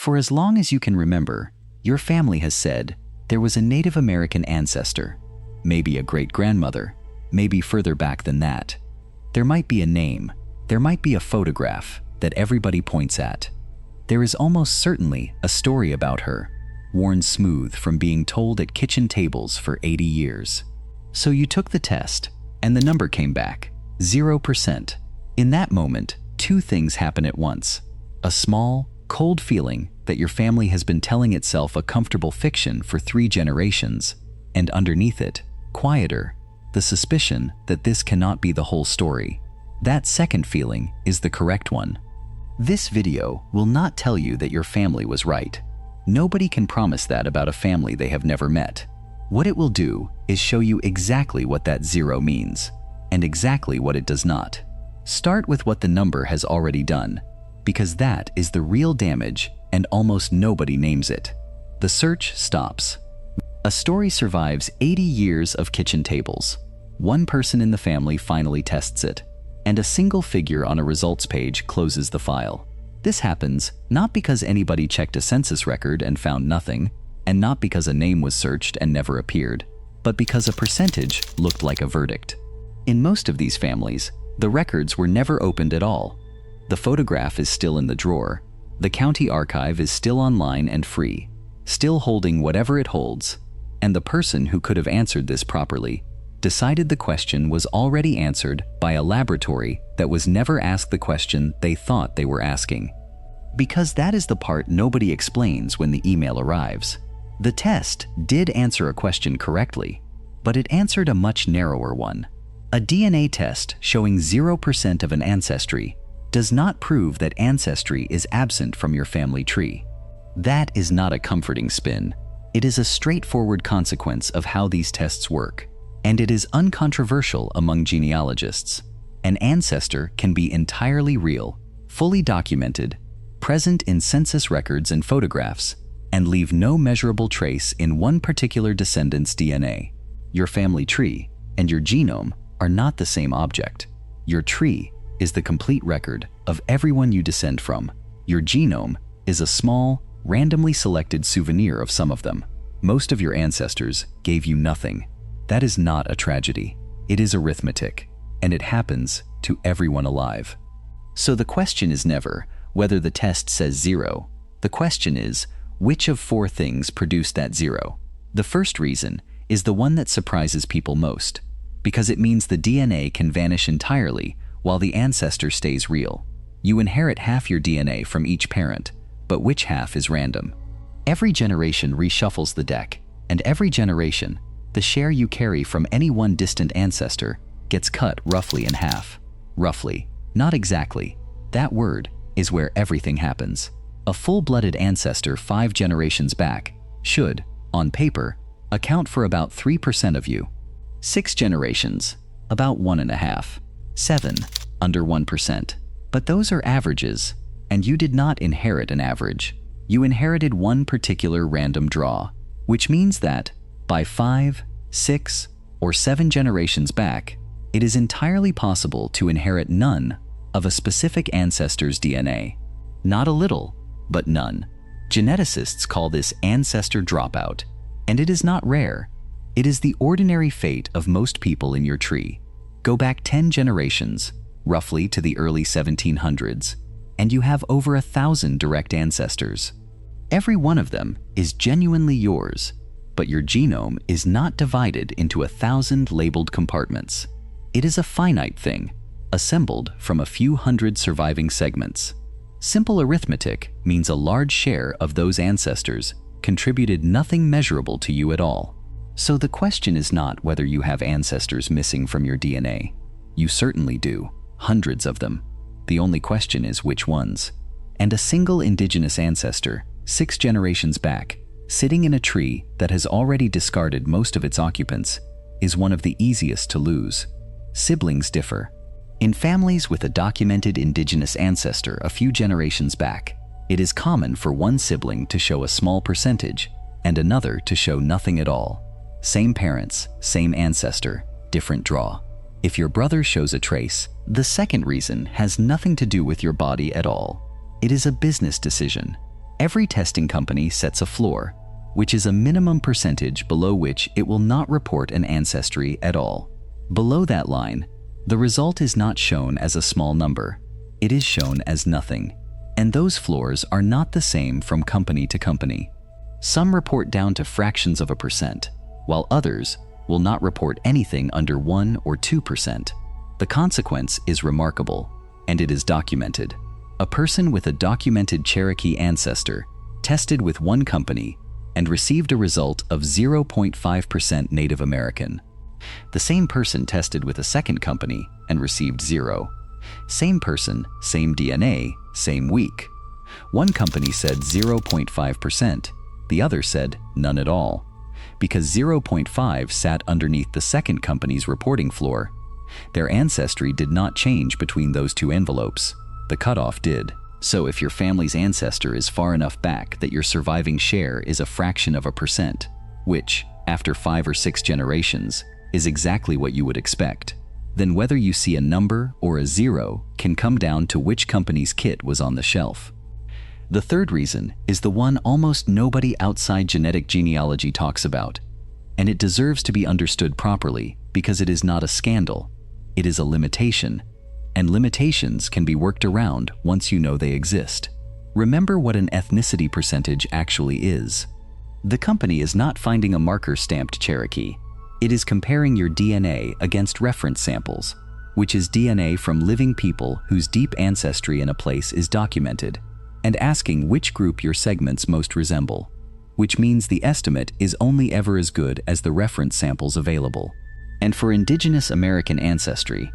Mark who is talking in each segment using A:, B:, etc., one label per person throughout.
A: For as long as you can remember, your family has said there was a Native American ancestor, maybe a great-grandmother, maybe further back than that. There might be a name, there might be a photograph that everybody points at. There is almost certainly a story about her, worn smooth from being told at kitchen tables for 80 years. So you took the test, and the number came back, 0%. In that moment, two things happen at once. A small, cold feeling that your family has been telling itself a comfortable fiction for 3 generations, and underneath it, quieter, the suspicion that this cannot be the whole story. That second feeling is the correct one. This video will not tell you that your family was right. Nobody can promise that about a family they have never met. What it will do is show you exactly what that 0 means, and exactly what it does not. Start with what the number has already done, because that is the real damage and almost nobody names it. The search stops. A story survives 80 years of kitchen tables. One person in the family finally tests it, and a single figure on a results page closes the file. This happens not because anybody checked a census record and found nothing, and not because a name was searched and never appeared, but because a percentage looked like a verdict. In most of these families, the records were never opened at all. The photograph is still in the drawer. The county archive is still online and free, still holding whatever it holds, and the person who could have answered this properly decided the question was already answered by a laboratory that was never asked the question they thought they were asking. Because that is the part nobody explains when the email arrives. The test did answer a question correctly, but it answered a much narrower one. A DNA test showing 0% of an ancestry does not prove that ancestry is absent from your family tree. That is not a comforting spin. It is a straightforward consequence of how these tests work, and it is uncontroversial among genealogists. An ancestor can be entirely real, fully documented, present in census records and photographs, and leave no measurable trace in one particular descendant's DNA. Your family tree and your genome are not the same object. Your tree is the complete record of everyone you descend from. Your genome is a small, randomly selected souvenir of some of them. Most of your ancestors gave you nothing. That is not a tragedy. It is arithmetic, and it happens to everyone alive. So the question is never whether the test says 0. The question is, which of 4 things produced that 0? The first reason is the one that surprises people most, because it means the DNA can vanish entirely while the ancestor stays real. You inherit half your DNA from each parent, but which half is random? Every generation reshuffles the deck, and every generation, the share you carry from any one distant ancestor gets cut roughly in half. Roughly, not exactly. That word is where everything happens. A full-blooded ancestor 5 generations back should, on paper, account for about 3% of you. 6 generations, about 1.5. 7, under 1%. But those are averages, and you did not inherit an average. You inherited one particular random draw, which means that by 5, 6, or 7 generations back, it is entirely possible to inherit none of a specific ancestor's DNA. Not a little, but none. Geneticists call this ancestor dropout, and it is not rare. It is the ordinary fate of most people in your tree. Go back 10 generations, roughly to the early 1700s, and you have over 1,000 direct ancestors. Every one of them is genuinely yours, but your genome is not divided into 1,000 labeled compartments. It is a finite thing, assembled from a few hundred surviving segments. Simple arithmetic means a large share of those ancestors contributed nothing measurable to you at all. So the question is not whether you have ancestors missing from your DNA. You certainly do, hundreds of them. The only question is which ones. And a single indigenous ancestor, 6 generations back, sitting in a tree that has already discarded most of its occupants, is one of the easiest to lose. Siblings differ. In families with a documented indigenous ancestor a few generations back, it is common for one sibling to show a small percentage and another to show nothing at all. Same parents, same ancestor, different draw. If your brother shows a trace, the second reason has nothing to do with your body at all. It is a business decision. Every testing company sets a floor, which is a minimum percentage below which it will not report an ancestry at all. Below that line, the result is not shown as a small number. It is shown as nothing. And those floors are not the same from company to company. Some report down to fractions of a percent, while others will not report anything under 1 or 2%. The consequence is remarkable, and it is documented. A person with a documented Cherokee ancestor tested with one company and received a result of 0.5% Native American. The same person tested with a second company and received 0. Same person, same DNA, same week. One company said 0.5%, the other said none at all. Because 0.5 sat underneath the second company's reporting floor, their ancestry did not change between those two envelopes. The cutoff did. So if your family's ancestor is far enough back that your surviving share is a fraction of a percent, which, after 5 or 6 generations, is exactly what you would expect, then whether you see a number or a 0 can come down to which company's kit was on the shelf. The third reason is the one almost nobody outside genetic genealogy talks about, and it deserves to be understood properly because it is not a scandal, it is a limitation, and limitations can be worked around once you know they exist. Remember what an ethnicity percentage actually is. The company is not finding a marker-stamped Cherokee. It is comparing your DNA against reference samples, which is DNA from living people whose deep ancestry in a place is documented, and asking which group your segments most resemble, which means the estimate is only ever as good as the reference samples available. And for Indigenous American ancestry,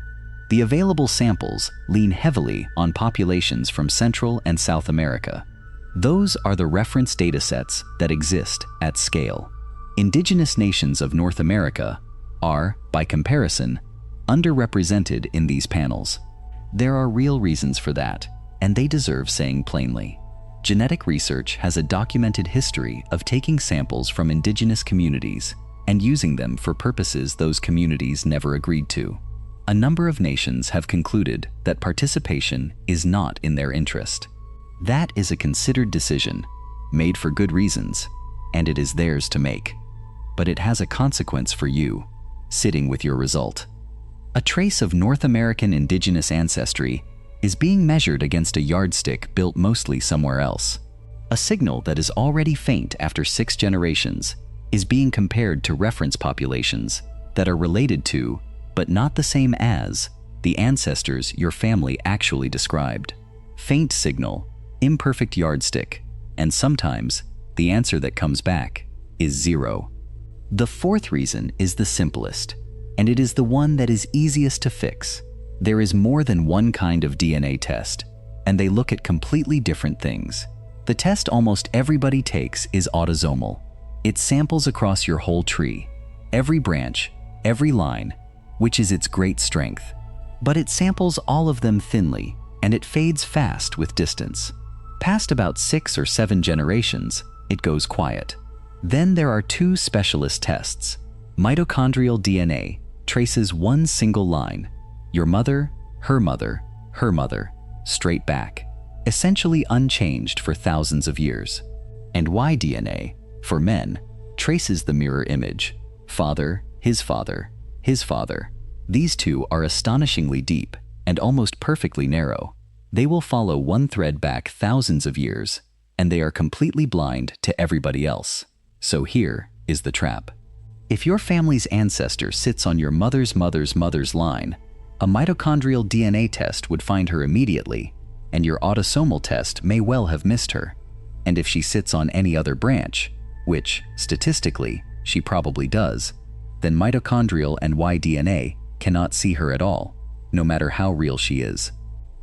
A: the available samples lean heavily on populations from Central and South America. Those are the reference datasets that exist at scale. Indigenous nations of North America are, by comparison, underrepresented in these panels. There are real reasons for that, and they deserve saying plainly. Genetic research has a documented history of taking samples from indigenous communities and using them for purposes those communities never agreed to. A number of nations have concluded that participation is not in their interest. That is a considered decision, made for good reasons, and it is theirs to make. But it has a consequence for you, sitting with your result. A trace of North American indigenous ancestry is being measured against a yardstick built mostly somewhere else. A signal that is already faint after 6 generations is being compared to reference populations that are related to, but not the same as, the ancestors your family actually described. Faint signal, imperfect yardstick, and sometimes the answer that comes back is 0. The fourth reason is the simplest, and it is the one that is easiest to fix. There is more than one kind of DNA test, and they look at completely different things. The test almost everybody takes is autosomal. It samples across your whole tree, every branch, every line, which is its great strength. But it samples all of them thinly, and it fades fast with distance. Past about 6 or 7 generations, it goes quiet. Then there are 2 specialist tests. Mitochondrial DNA traces one single line, your mother, her mother, her mother, straight back, essentially unchanged for thousands of years. And Y-DNA, for men, traces the mirror image, father, his father, his father. These 2 are astonishingly deep and almost perfectly narrow. They will follow one thread back thousands of years, and they are completely blind to everybody else. So here is the trap. If your family's ancestor sits on your mother's mother's mother's line, a mitochondrial DNA test would find her immediately, and your autosomal test may well have missed her. And if she sits on any other branch, which, statistically, she probably does, then mitochondrial and Y-DNA cannot see her at all, no matter how real she is.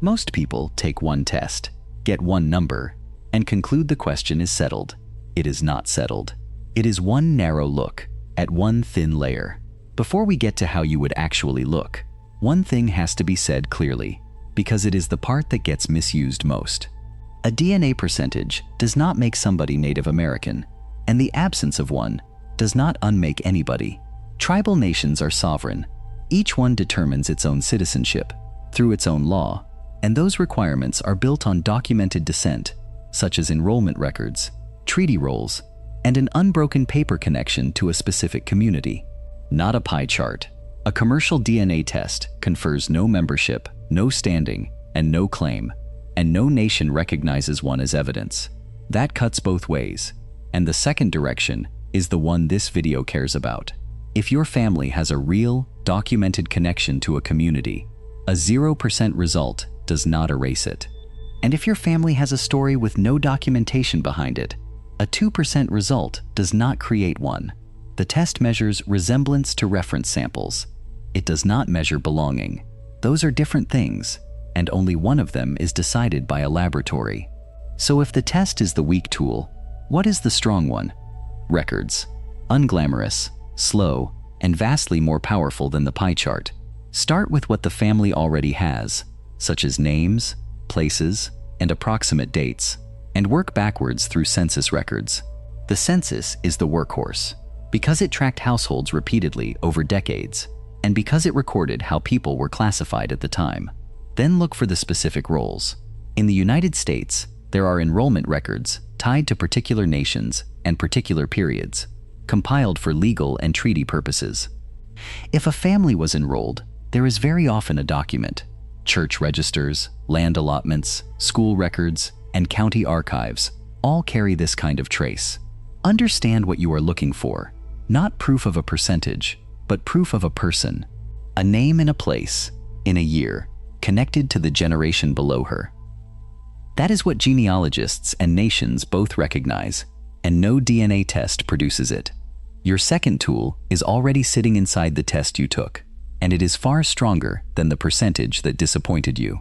A: Most people take one test, get one number, and conclude the question is settled. It is not settled. It is one narrow look at one thin layer. Before we get to how you would actually look, one thing has to be said clearly, because it is the part that gets misused most. A DNA percentage does not make somebody Native American, and the absence of one does not unmake anybody. Tribal nations are sovereign. Each one determines its own citizenship through its own law, and those requirements are built on documented descent, such as enrollment records, treaty rolls, and an unbroken paper connection to a specific community. Not a pie chart. A commercial DNA test confers no membership, no standing, and no claim, and no nation recognizes one as evidence. That cuts both ways. And the second direction is the one this video cares about. If your family has a real, documented connection to a community, a 0% result does not erase it. And if your family has a story with no documentation behind it, a 2% result does not create one. The test measures resemblance to reference samples. It does not measure belonging. Those are different things, and only one of them is decided by a laboratory. So if the test is the weak tool, what is the strong one? Records. Unglamorous, slow, and vastly more powerful than the pie chart. Start with what the family already has, such as names, places, and approximate dates, and work backwards through census records. The census is the workhorse, because it tracked households repeatedly over decades, and because it recorded how people were classified at the time. Then look for the specific roles. In the United States, there are enrollment records tied to particular nations and particular periods, compiled for legal and treaty purposes. If a family was enrolled, there is very often a document. Church registers, land allotments, school records, and county archives all carry this kind of trace. Understand what you are looking for. Not proof of a percentage, but proof of a person. A name in a place, in a year, connected to the generation below her. That is what genealogists and nations both recognize, and no DNA test produces it. Your second tool is already sitting inside the test you took, and it is far stronger than the percentage that disappointed you.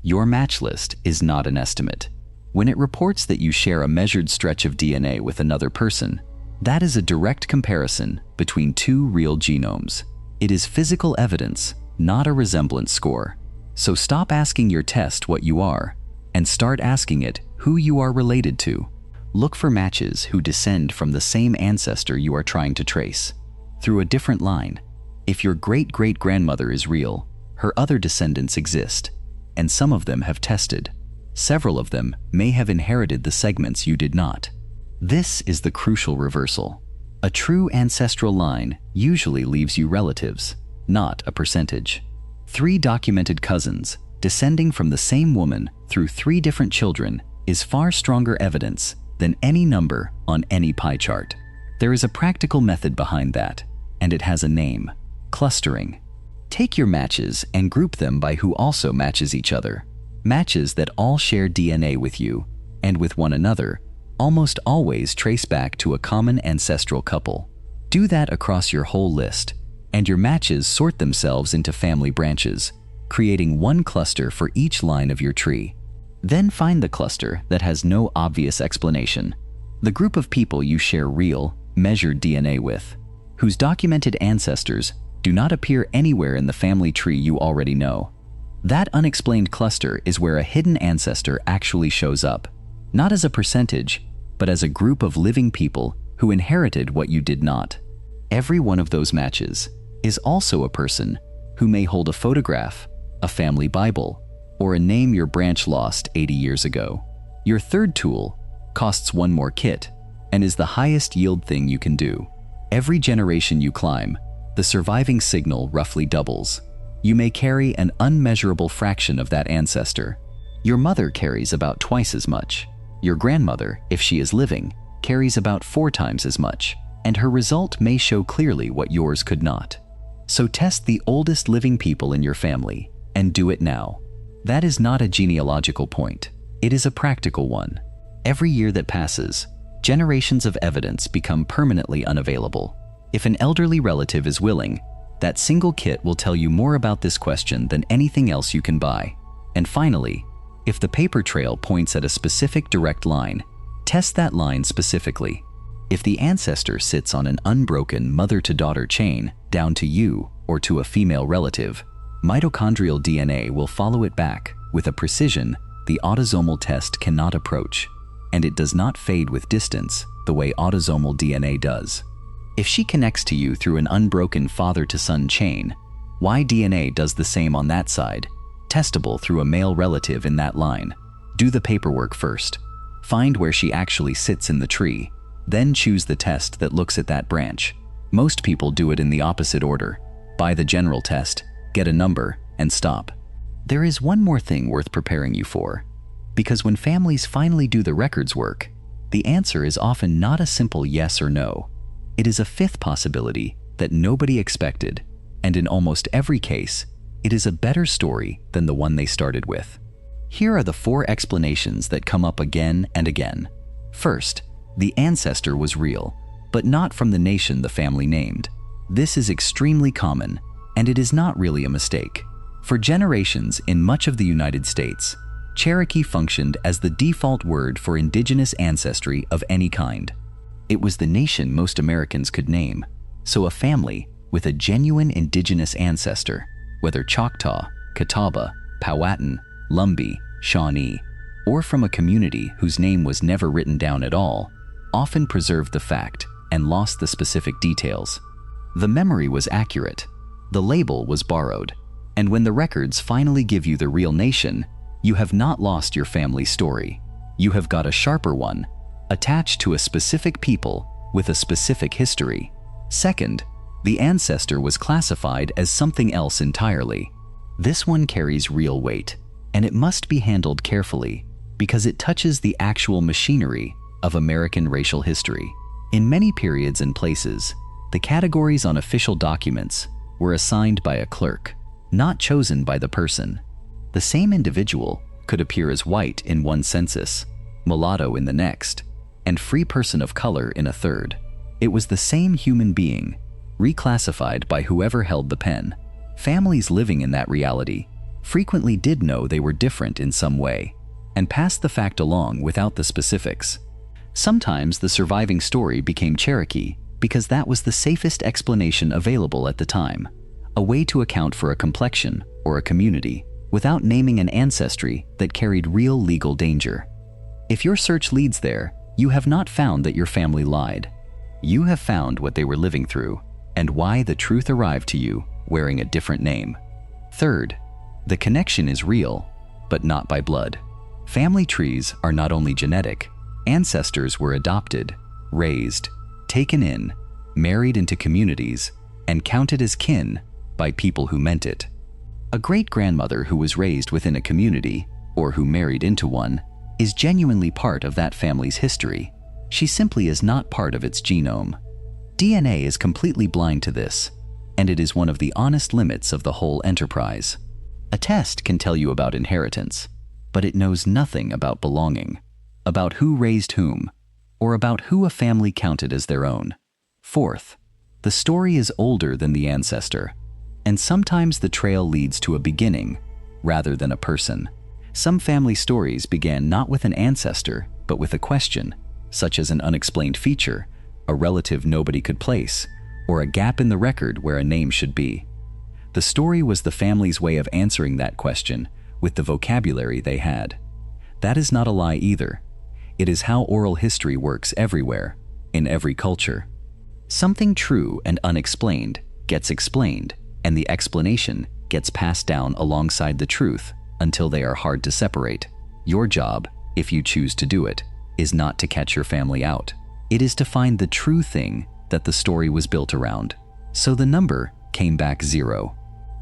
A: Your match list is not an estimate. When it reports that you share a measured stretch of DNA with another person, that is a direct comparison between two real genomes. It is physical evidence, not a resemblance score. So stop asking your test what you are, and start asking it who you are related to. Look for matches who descend from the same ancestor you are trying to trace, through a different line. If your great-great-grandmother is real, her other descendants exist, and some of them have tested. Several of them may have inherited the segments you did not. This is the crucial reversal. A true ancestral line usually leaves you relatives, not a percentage. 3 documented cousins descending from the same woman through 3 different children is far stronger evidence than any number on any pie chart. There is a practical method behind that, and it has a name: clustering. Take your matches and group them by who also matches each other. Matches that all share DNA with you and with one another almost always trace back to a common ancestral couple. Do that across your whole list, and your matches sort themselves into family branches, creating one cluster for each line of your tree. Then find the cluster that has no obvious explanation, the group of people you share real, measured DNA with, whose documented ancestors do not appear anywhere in the family tree you already know. That unexplained cluster is where a hidden ancestor actually shows up, not as a percentage, but as a group of living people who inherited what you did not. Every one of those matches is also a person who may hold a photograph, a family Bible, or a name your branch lost 80 years ago. Your third tool costs 1 more kit and is the highest yield thing you can do. Every generation you climb, the surviving signal roughly doubles. You may carry an unmeasurable fraction of that ancestor. Your mother carries about twice as much. Your grandmother, if she is living, carries about 4 times as much, and her result may show clearly what yours could not. So test the oldest living people in your family, and do it now. That is not a genealogical point. It is a practical one. Every year that passes, generations of evidence become permanently unavailable. If an elderly relative is willing, that single kit will tell you more about this question than anything else you can buy. And finally, if the paper trail points at a specific direct line, test that line specifically. If the ancestor sits on an unbroken mother-to-daughter chain down to you or to a female relative, mitochondrial DNA will follow it back with a precision the autosomal test cannot approach, and it does not fade with distance the way autosomal DNA does. If she connects to you through an unbroken father-to-son chain, Y-DNA does the same on that side, testable through a male relative in that line. Do the paperwork first. Find where she actually sits in the tree, then choose the test that looks at that branch. Most people do it in the opposite order. Buy the general test, get a number, and stop. There is one more thing worth preparing you for, because when families finally do the records work, the answer is often not a simple yes or no. It is a fifth possibility that nobody expected, and in almost every case, it is a better story than the one they started with. Here are the 4 explanations that come up again and again. First, the ancestor was real, but not from the nation the family named. This is extremely common, and it is not really a mistake. For generations in much of the United States, Cherokee functioned as the default word for indigenous ancestry of any kind. It was the nation most Americans could name, so a family with a genuine indigenous ancestor, whether Choctaw, Catawba, Powhatan, Lumbee, Shawnee, or from a community whose name was never written down at all, often preserved the fact and lost the specific details. The memory was accurate, the label was borrowed, and when the records finally give you the real nation, you have not lost your family story. You have got a sharper one, attached to a specific people with a specific history. Second, the ancestor was classified as something else entirely. This one carries real weight, and it must be handled carefully because it touches the actual machinery of American racial history. In many periods and places, the categories on official documents were assigned by a clerk, not chosen by the person. The same individual could appear as white in one census, mulatto in the next, and free person of color in a third. It was the same human being, reclassified by whoever held the pen. Families living in that reality frequently did know they were different in some way, and passed the fact along without the specifics. Sometimes the surviving story became Cherokee because that was the safest explanation available at the time, a way to account for a complexion or a community without naming an ancestry that carried real legal danger. If your search leads there, you have not found that your family lied. You have found what they were living through and why the truth arrived to you wearing a different name. Third, the connection is real, but not by blood. Family trees are not only genetic, ancestors were adopted, raised, taken in, married into communities, and counted as kin by people who meant it. A great-grandmother who was raised within a community, or who married into one, is genuinely part of that family's history. She simply is not part of its genome. DNA is completely blind to this, and it is one of the honest limits of the whole enterprise. A test can tell you about inheritance, but it knows nothing about belonging, about who raised whom, or about who a family counted as their own. Fourth, the story is older than the ancestor, and sometimes the trail leads to a beginning rather than a person. Some family stories began not with an ancestor, but with a question, such as an unexplained feature, a relative nobody could place, or a gap in the record where a name should be. The story was the family's way of answering that question with the vocabulary they had. That is not a lie either. It is how oral history works everywhere, in every culture. Something true and unexplained gets explained, and the explanation gets passed down alongside the truth until they are hard to separate. Your job, if you choose to do it, is not to catch your family out. It is to find the true thing that the story was built around. So the number came back 0.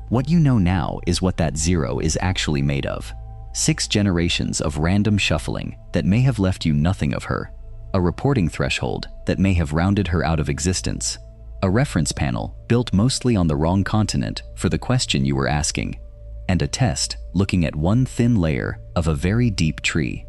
A: What you know now is what that 0 is actually made of. 6 generations of random shuffling that may have left you nothing of her. A reporting threshold that may have rounded her out of existence. A reference panel built mostly on the wrong continent for the question you were asking. And a test looking at one thin layer of a very deep tree.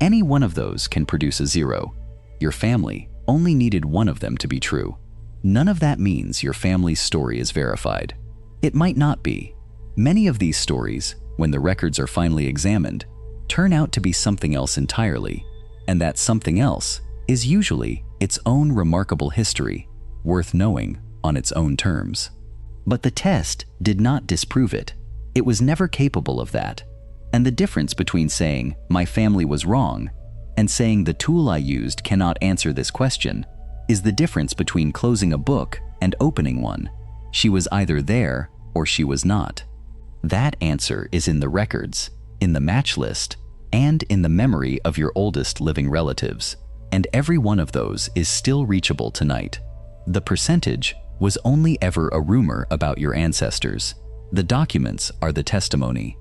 A: Any one of those can produce a 0. Your family only needed one of them to be true. None of that means your family's story is verified. It might not be. Many of these stories, when the records are finally examined, turn out to be something else entirely, and that something else is usually its own remarkable history, worth knowing on its own terms. But the test did not disprove it. It was never capable of that. And the difference between saying, "my family was wrong," and saying the tool I used cannot answer this question, is the difference between closing a book and opening one. She was either there or she was not. That answer is in the records, in the match list, and in the memory of your oldest living relatives. And every one of those is still reachable tonight. The percentage was only ever a rumor about your ancestors. The documents are the testimony.